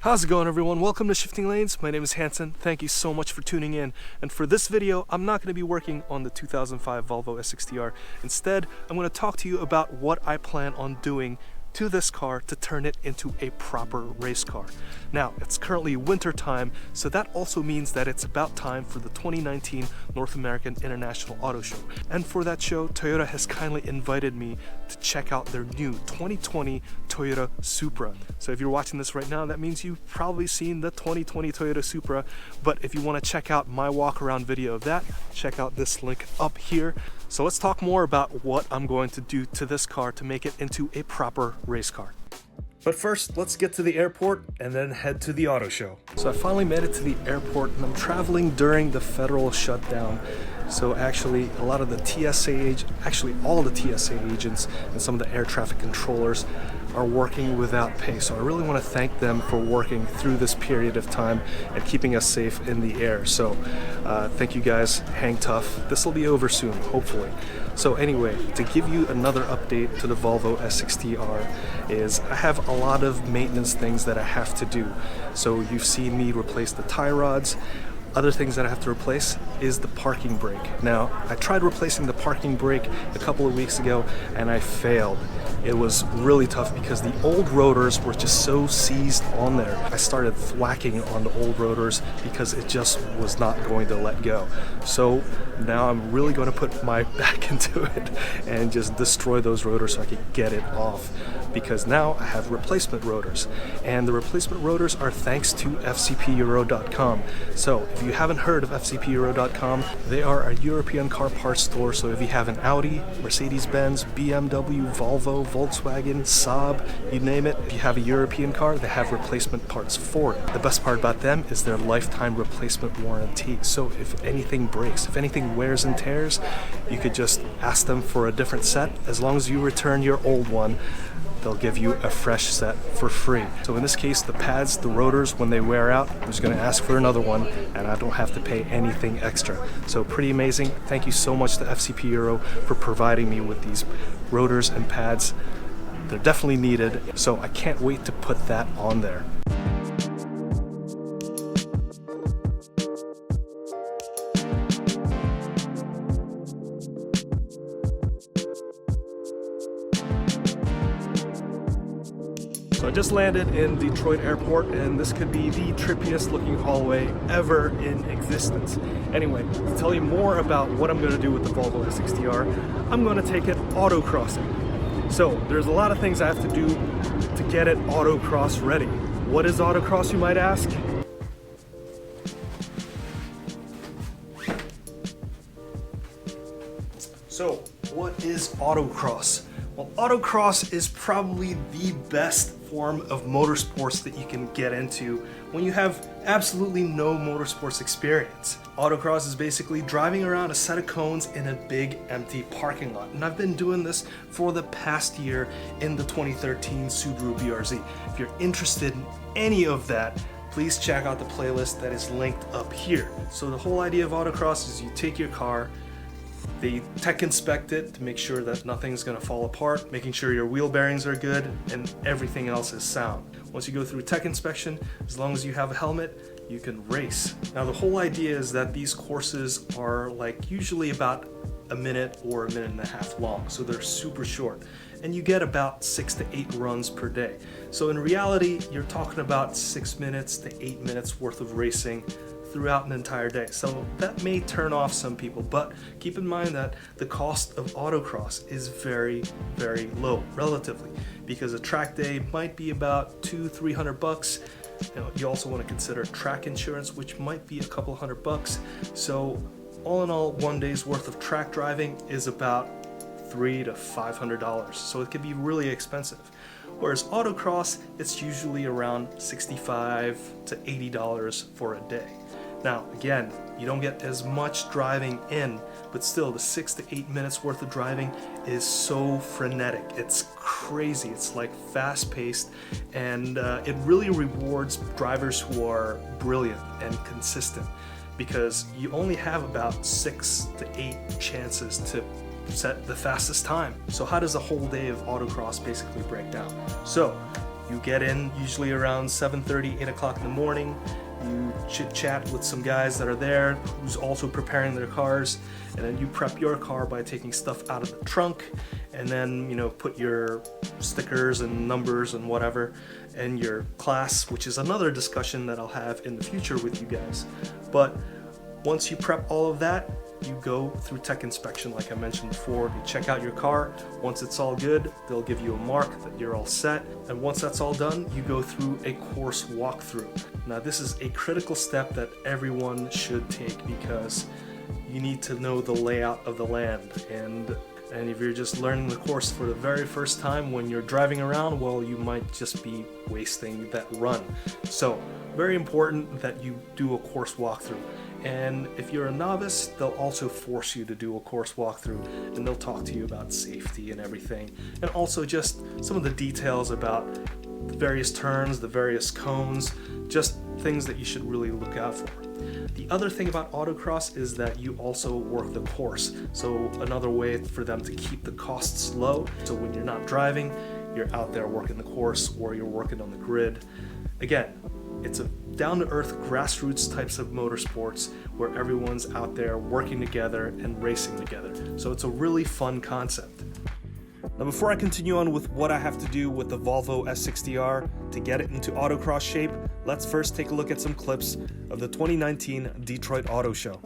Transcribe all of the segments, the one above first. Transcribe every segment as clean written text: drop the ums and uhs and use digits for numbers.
How's it going, everyone? Welcome to Shifting Lanes. My name is Hanson. Thank you so much for tuning in. And for this video, I'm not going to be working on the 2005 Volvo S60R. Instead, I'm going to talk to you about what I plan on doing to this car to turn it into a proper race car. Now, it's currently winter time, so that also means that it's about time for the 2019 North American International Auto Show. And for that show, Toyota has kindly invited me to check out their new 2020 Toyota Supra. So if you're watching this right now, that means you've probably seen the 2020 Toyota Supra, but if you want to check out my walk around video of that, check out this link up here. So let's talk more about what I'm going to do to this car to make it into a proper race car. But first, let's get to the airport and then head to the auto show. So I finally made it to the airport, and I'm traveling during the federal shutdown. So actually, a lot of the TSA actually all the TSA agents and some of the air traffic controllers are working without pay. So I really want to thank them for working through this period of time and keeping us safe in the air. So thank you guys, hang tough. This will be over soon, hopefully. So anyway, to give you another update to the Volvo S60R is I have a lot of maintenance things that I have to do. So you've seen me replace the tie rods. Other things that I have to replace is the parking brake. Now, I tried replacing the parking brake a couple of weeks ago and I failed. It was really tough because the old rotors were just so seized on there. I started thwacking on the old rotors because it just was not going to let go. So now I'm really going to put my back into it and just destroy those rotors so I can get it off, because now I have replacement rotors, and the replacement rotors are thanks to fcpeuro.com. So if you haven't heard of fcpeuro.com, they are a European car parts store. So if you have an Audi, Mercedes-Benz, BMW, Volvo, Volkswagen, Saab, you name it, if you have a European car, they have replacement parts for it. The best part about them is their lifetime replacement warranty. So if anything breaks, if anything wears and tears, you could just ask them for a different set. As long as you return your old one, they'll give you a fresh set for free. So in this case, the pads, the rotors, when they wear out, I'm just going to ask for another one, and I don't have to pay anything extra. So pretty amazing. Thank you so much to FC Euro for providing me with these rotors and pads. They're definitely needed, so I can't wait to put that on there. So I just landed in Detroit Airport, and this could be the trippiest looking hallway ever in existence. Anyway, to tell you more about what I'm going to do with the Volvo S60R, I'm going to take it autocrossing. So there's a lot of things I have to do to get it autocross ready. What is autocross, you might ask? So what is autocross? Well, autocross is probably the best form of motorsports that you can get into when you have absolutely no motorsports experience. Autocross is basically driving around a set of cones in a big empty parking lot. And I've been doing this for the past year in the 2013 Subaru BRZ. If you're interested in any of that, please check out the playlist that is linked up here. So the whole idea of autocross is you take your car, they tech inspect it to make sure that nothing's going to fall apart, making sure your wheel bearings are good and everything else is sound. Once you go through tech inspection, as long as you have a helmet, you can race. Now the whole idea is that these courses are like usually about a minute or a minute and a half long, so they're super short, and you get about 6 to 8 runs per day. So in reality, you're talking about 6 minutes to 8 minutes worth of racing throughout an entire day. So that may turn off some people, but keep in mind that the cost of autocross is very, very low relatively, because a track day might be about $200-300. You also want to consider track insurance, which might be a couple $100. So all in all, one day's worth of track driving is about $300 to $500. So it can be really expensive. Whereas autocross, it's usually around $65 to $80 for a day. Now, again, you don't get as much driving in, but still the 6 to 8 minutes worth of driving is so frenetic. It's crazy. It's like fast paced, and it really rewards drivers who are brilliant and consistent, because you only have about 6 to 8 chances to set the fastest time. So how does a whole day of autocross basically break down? So You get in usually around 7:30, 8 o'clock in the morning. You chit chat with some guys that are there who's also preparing their cars, and then you prep your car by taking stuff out of the trunk, and then, you know, put your stickers and numbers and whatever in your class, which is another discussion that I'll have in the future with you guys. But once you prep all of that, you go through tech inspection like I mentioned before. You check out your car. Once it's all good, they'll give you a mark that you're all set. And once that's all done, you go through a course walkthrough. Now this is a critical step that everyone should take because you need to know the layout of the land. And if you're just learning the course for the very first time when you're driving around, well, you might just be wasting that run. So very important that you do a course walkthrough. And if you're a novice, they'll also force you to do a course walkthrough, and they'll talk to you about safety and everything, and also just some of the details about the various turns, the various cones, just things that you should really look out for. The other thing about autocross is that you also work the course, so another way for them to keep the costs low. So when you're not driving, you're out there working the course, or you're working on the grid. Again, it's a down-to-earth, grassroots types of motorsports where everyone's out there working together and racing together. So it's a really fun concept. Now before I continue on with what I have to do with the Volvo S60R to get it into autocross shape, let's first take a look at some clips of the 2019 Detroit Auto Show.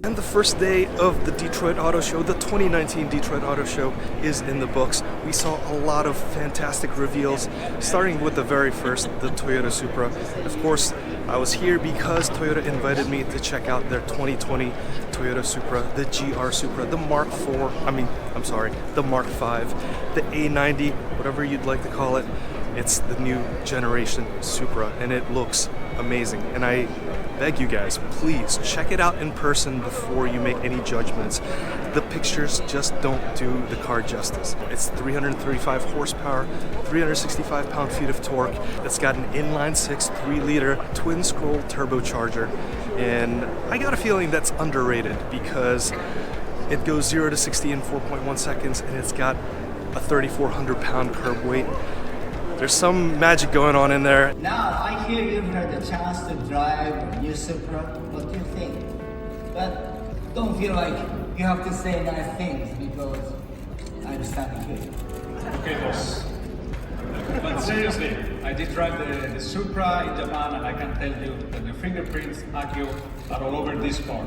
And the first day of the Detroit Auto Show, the 2019 Detroit Auto Show, is in the books. We saw a lot of fantastic reveals, starting with the very first, the Toyota Supra. Of course, I was here because Toyota invited me to check out their 2020 Toyota Supra, the GR Supra, the Mark IV, the Mark V, the A90, whatever you'd like to call it. It's the new generation Supra, and it looks amazing. And I beg you guys, please check it out in person before you make any judgments. The pictures just don't do the car justice. It's 335 horsepower, 365 pound-feet of torque. It's got an inline-six 3-liter twin-scroll turbocharger, and I got a feeling that's underrated because it goes 0 to 60 in 4.1 seconds, and it's got a 3,400 pound curb weight. There's some magic going on in there. Now, I hear you've had the chance to drive a new Supra. What do you think? But don't feel like you have to say nice things because I'm standing here. Okay, boss. But seriously, I did drive the Supra in Japan, and I can tell you that the fingerprints, Akio, are all over this car.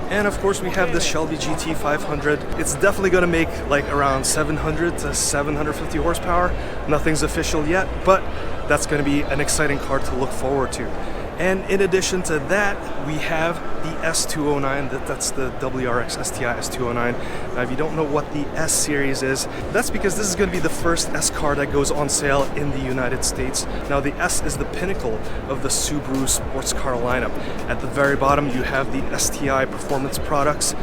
And of course we have this Shelby GT 500. It's definitely going to make like around 700 to 750 horsepower. Nothing's official yet, but that's going to be an exciting car to look forward to. And in addition to that, we have the S209, that's the WRX STI S209. Now if you don't know what the S series is, that's because this is going to be the first S car that goes on sale in the United States. Now the S is the pinnacle of the Subaru sports car lineup. At the very bottom you have the STI performance products.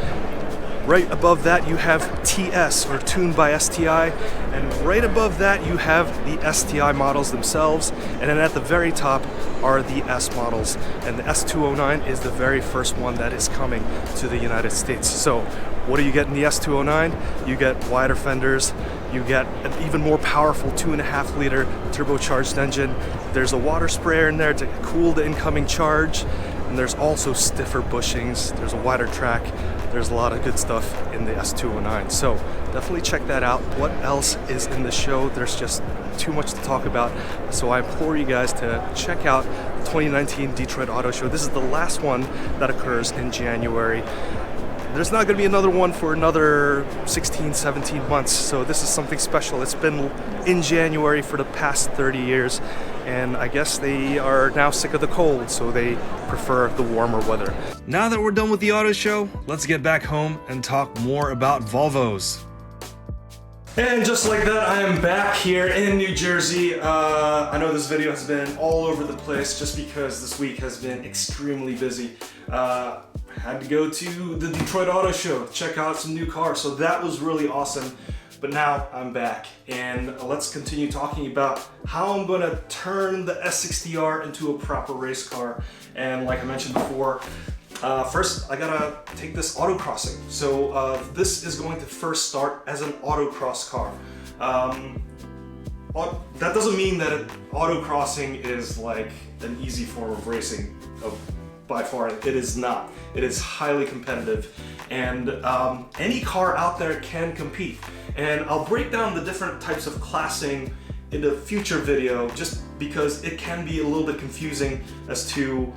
Right above that you have TS, or Tuned by STI, and right above that you have the STI models themselves, and then at the very top are the S models, and the S209 is the very first one that is coming to the United States. So what do you get in the S209? You get wider fenders, you get an even more powerful 2.5 liter turbocharged engine. There's a water sprayer in there to cool the incoming charge, and there's also stiffer bushings, there's a wider track. There's a lot of good stuff in the S209, so definitely check that out. What else is in the show? There's just too much to talk about, so I implore you guys to check out the 2019 Detroit Auto Show. This is the last one that occurs in January. There's not going to be another one for another 16, 17 months, so this is something special. It's been in January for the past 30 years, and I guess they are now sick of the cold, so they prefer the warmer weather. Now that we're done with the auto show, let's get back home and talk more about Volvos. And just like that, I am back here in New Jersey. I know this video has been all over the place just because this week has been extremely busy. Had to go to the Detroit Auto Show, check out some new cars, so that was really awesome. But now I'm back, and let's continue talking about how I'm going to turn the S60R into a proper race car. And like I mentioned before, first I gotta take this autocrossing. So this is going to first start as an autocross car. That doesn't mean that autocrossing is like an easy form of racing. By far, it is not. It is highly competitive, and any car out there can compete. And I'll break down the different types of classing in a future video, just because it can be a little bit confusing as to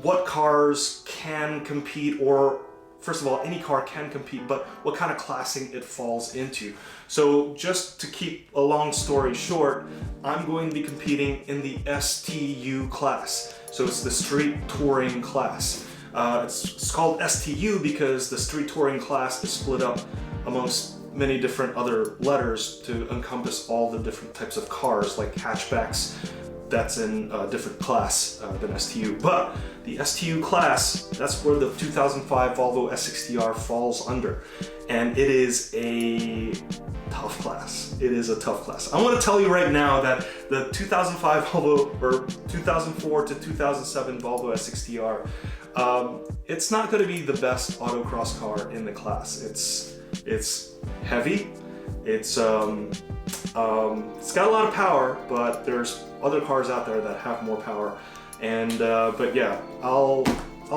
what cars can compete, or first of all, any car can compete, but what kind of classing it falls into. So just to keep a long story short, I'm going to be competing in the STU class. So it's the street touring class. It's called STU because the street touring class is split up amongst many different other letters to encompass all the different types of cars, like hatchbacks. That's in a different class than STU. But the STU class, that's where the 2005 Volvo S60R falls under. And it is a tough class. It is a tough class. I want to tell you right now that the 2005 Volvo, or 2004 to 2007 Volvo S60R, it's not going to be the best autocross car in the class. It's heavy. It's got a lot of power, but there's other cars out there that have more power. And but yeah, I'll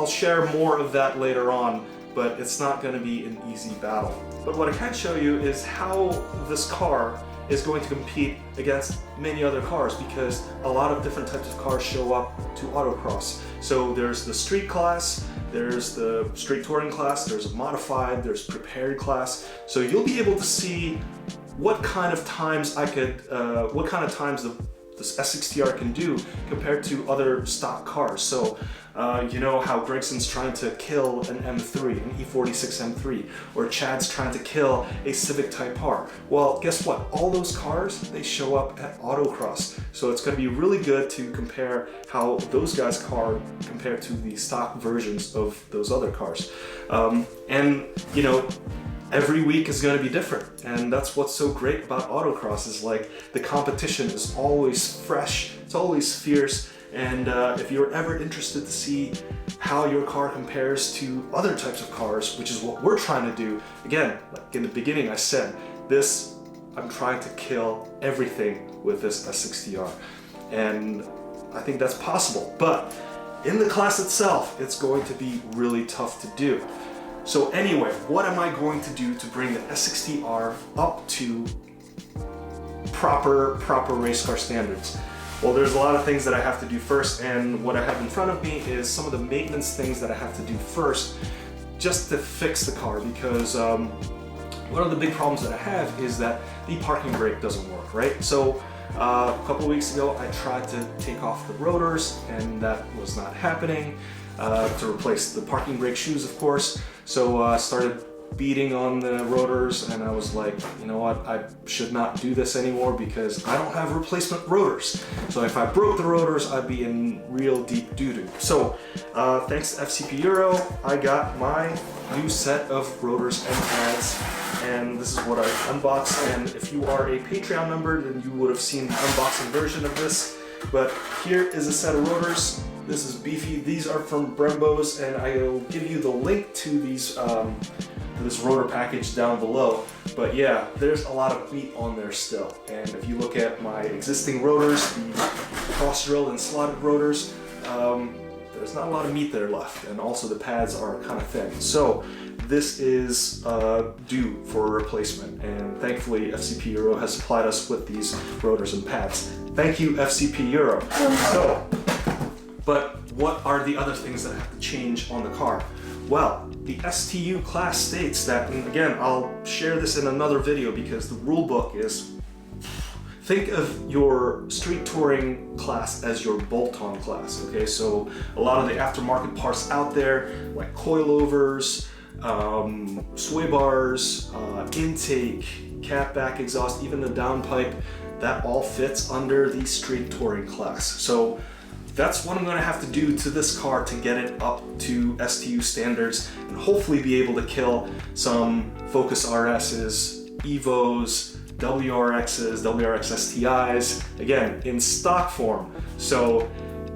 share more of that later on. But it's not going to be an easy battle. But what I can show you is how this car is going to compete against many other cars, because a lot of different types of cars show up to autocross. So there's the street class, there's the street touring class, there's a modified, there's prepared class. So you'll be able to see what kind of times this S60R can do compared to other stock cars. So you know how Gregson's trying to kill an M3, an E46 M3, or Chad's trying to kill a Civic Type R. Well, guess what? All those cars, they show up at autocross. So it's going to be really good to compare how those guys' car compare to the stock versions of those other cars. And you know, every week is going to be different, and that's what's so great about autocross, is like the competition is always fresh, it's always fierce. And if you're ever interested to see how your car compares to other types of cars, which is what we're trying to do, again, like in the beginning I said, I'm trying to kill everything with this S60R, and I think that's possible. But in the class itself, it's going to be really tough to do. So anyway, what am I going to do to bring the S60R up to proper race car standards? Well, there's a lot of things that I have to do first, and what I have in front of me is some of the maintenance things that I have to do first just to fix the car, because one of the big problems that I have is that the parking brake doesn't work, right? So a couple of weeks ago, I tried to take off the rotors, and that was not happening, to replace the parking brake shoes, of course. So I started beating on the rotors, and I was like, you know what, I should not do this anymore because I don't have replacement rotors. So if I broke the rotors, I'd be in real deep doo-doo. So thanks to FCP Euro, I got my new set of rotors and pads, and this is what I unboxed. And if you are a Patreon member, then you would have seen the unboxing version of this. But here is a set of rotors. This is beefy. These are from Brembo's, and I'll give you the link to these this rotor package down below. But yeah, there's a lot of meat on there still. And if you look at my existing rotors, the cross-drilled and slotted rotors, there's not a lot of meat there left, and also the pads are kind of thin. So this is due for a replacement, and thankfully FCP Euro has supplied us with these rotors and pads. Thank you, FCP Euro. So, but what are the other things that I have to change on the car? Well, the STU class states that, and again, I'll share this in another video because the rule book is, think of your street touring class as your bolt-on class, okay? So a lot of the aftermarket parts out there, like coilovers, sway bars, intake, catback exhaust, even the downpipe, that all fits under the street touring class. So that's what I'm going to have to do to this car to get it up to STU standards and hopefully be able to kill some Focus RS's EVOs, WRXs, WRX STIs, again, in stock form. So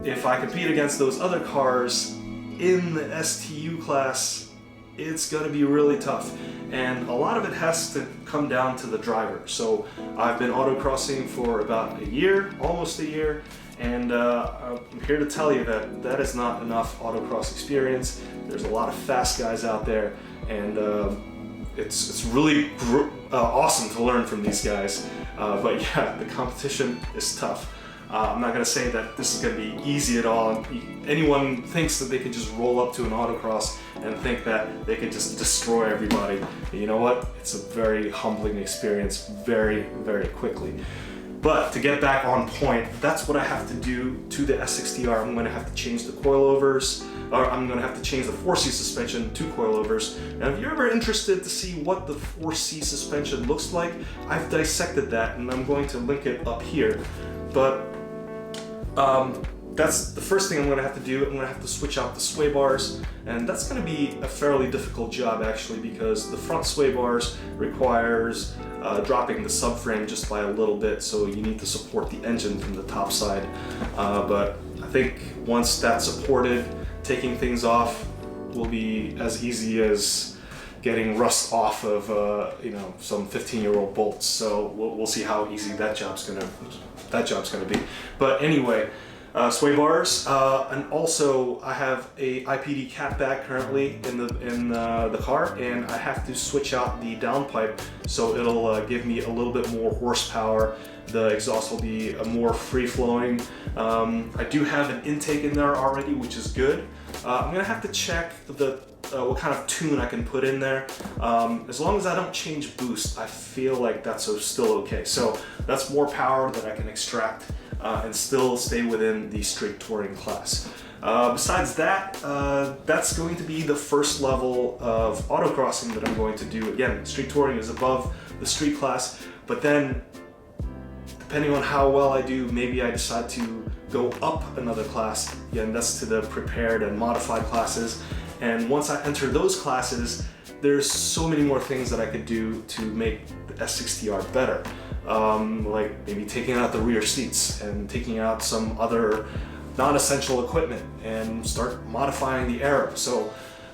if I compete against those other cars in the STU class, it's gonna be really tough. And a lot of it has to come down to the driver. So I've been autocrossing for about a year, almost a year, and I'm here to tell you that that is not enough autocross experience. There's a lot of fast guys out there, and it's really awesome to learn from these guys. But yeah, the competition is tough. I'm not going to say that this is going to be easy at all. Anyone thinks that they could just roll up to an autocross and think that they could just destroy everybody. And you know what? It's a very humbling experience very, very quickly. But to get back on point, that's what I have to do to the S60R. I'm going to have to change the coilovers, or I'm going to have to change the 4C suspension to coilovers. Now, if you're ever interested to see what the 4C suspension looks like, I've dissected that and I'm going to link it up here. But that's the first thing I'm going to have to do. I'm going to have to switch out the sway bars, and that's going to be a fairly difficult job actually, because the front sway bars requires dropping the subframe just by a little bit, so you need to support the engine from the top side. But I think once that's supported, taking things off will be as easy as getting rust off of some 15-year-old bolts. So we'll see how easy that job's gonna be. But anyway, sway bars, and also I have a IPD cat bag currently in the car, and I have to switch out the downpipe so it'll give me a little bit more horsepower. The exhaust will be more free-flowing. I do have an intake in there already, which is good. I'm gonna have to check what kind of tune I can put in there. As long as I don't change boost, I feel like that's still okay. So that's more power that I can extract and still stay within the straight touring class. Besides that, that's going to be the first level of autocrossing that I'm going to do. Again, street touring is above the street class, but then depending on how well I do, maybe I decide to go up another class. Again, that's to the prepared and modified classes. And once I enter those classes, there's so many more things that I could do to make the S60R better. Like maybe taking out the rear seats and taking out some other non-essential equipment and start modifying the aero. So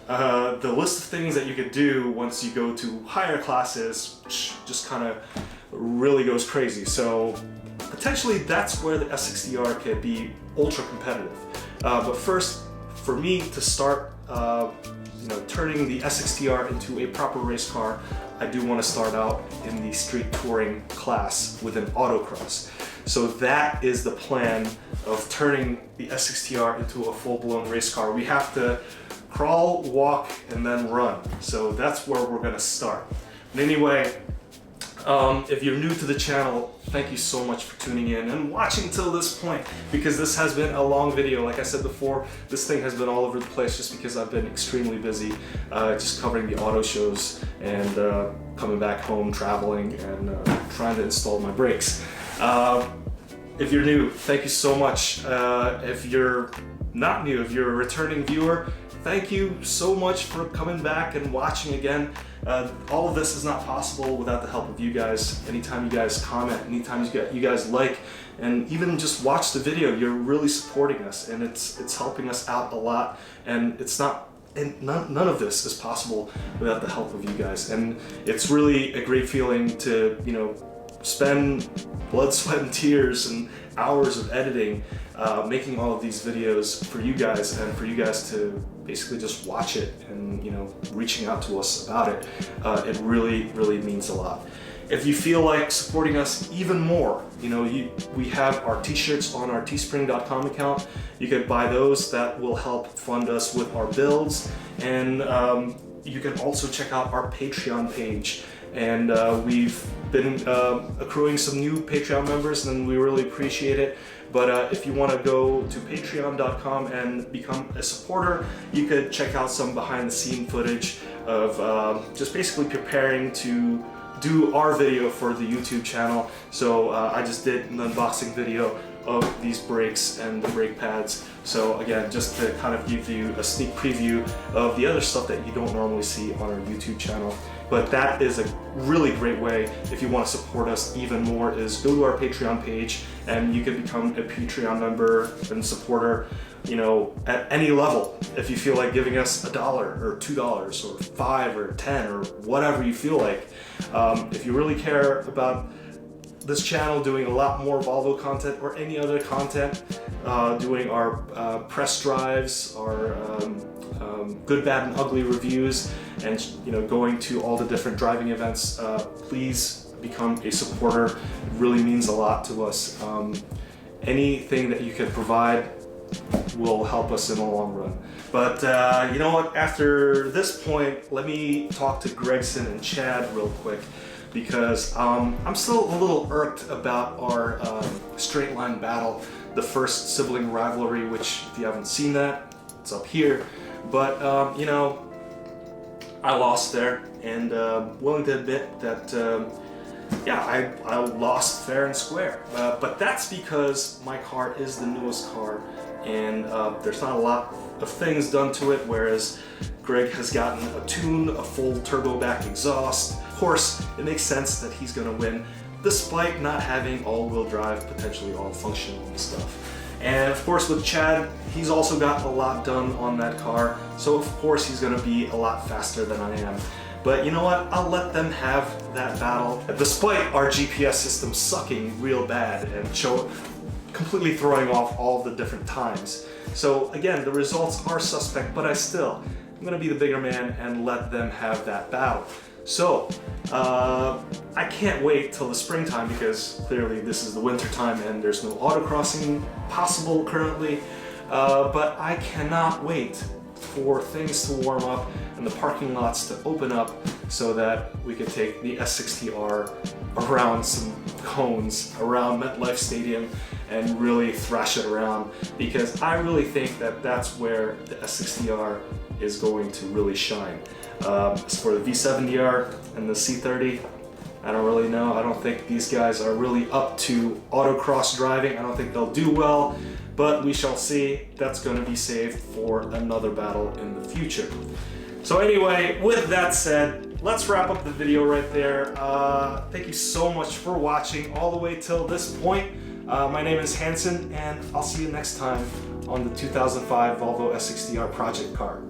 the list of things that you could do once you go to higher classes just kind of really goes crazy. So potentially that's where the S60R could be ultra competitive. But first, for me to start turning the S60R into a proper race car, I do want to start out in the street touring class with an autocross. So that is the plan of turning the S60R into a full-blown race car. We have to crawl, walk, and then run. So that's where we're going to start. But anyway, if you're new to the channel, thank you so much for tuning in and watching till this point, because this has been a long video. Like I said before, this thing has been all over the place just because I've been extremely busy just covering the auto shows and coming back home, traveling, and trying to install my brakes. If you're new, thank you so much. If you're not new, if you're a returning viewer, thank you so much for coming back and watching again. All of this is not possible without the help of you guys. Anytime you guys comment, anytime you guys like, and even just watch the video, you're really supporting us, and it's helping us out a lot. And none of this is possible without the help of you guys. And it's really a great feeling to spend blood, sweat, and tears and hours of editing, making all of these videos for you guys, and for you guys to basically just watch it and reaching out to us about it. It really, really means a lot. If you feel like supporting us even more, we have our t-shirts on our teespring.com account. You can buy those. That will help fund us with our builds. And you can also check out our Patreon page. And we've been accruing some new Patreon members, and we really appreciate it. But if you want to go to patreon.com and become a supporter, you could check out some behind the scene footage of just basically preparing to do our video for the YouTube channel. So I just did an unboxing video of these brakes and the brake pads. So again, just to kind of give you a sneak preview of the other stuff that you don't normally see on our YouTube channel. But that is a really great way, if you want to support us even more, is go to our Patreon page and you can become a Patreon member and supporter, you know, at any level. If you feel like giving us $1 or $2 or $5 or $10 or whatever you feel like. If you really care about this channel doing a lot more Volvo content or any other content, doing our press drives, our good, bad, and ugly reviews, and you know, going to all the different driving events, please become a supporter. It really means a lot to us. Anything that you can provide will help us in the long run. But you know what, after this point, let me talk to Gregson and Chad real quick, because I'm still a little irked about our straight line battle, the first sibling rivalry, which if you haven't seen that, it's up here. But you know, I lost there, and willing to admit that yeah, I lost fair and square. But that's because my car is the newest car, and there's not a lot of things done to it, whereas Greg has gotten a tune, a full turbo back exhaust. Of course, it makes sense that he's gonna win, despite not having all-wheel drive, potentially all functional and stuff. And of course with Chad, he's also got a lot done on that car, so of course he's gonna be a lot faster than I am. But you know what, I'll let them have that battle, despite our GPS system sucking real bad and completely throwing off all the different times. So again, the results are suspect, but I'm gonna be the bigger man and let them have that battle. So, I can't wait till the springtime, because clearly this is the winter time and there's no autocrossing possible currently, but I cannot wait for things to warm up and the parking lots to open up so that we could take the S60R around some cones around MetLife Stadium and really thrash it around, because I really think that that's where the S60R is going to really shine. As for the V70R and the C30, I don't really know. I don't think these guys are really up to autocross driving. I don't think they'll do well, but we shall see. That's going to be saved for another battle in the future. So anyway, with that said, let's wrap up the video right there. Thank you so much for watching all the way till this point. My name is Hanson, and I'll see you next time on the 2005 Volvo S60R project car.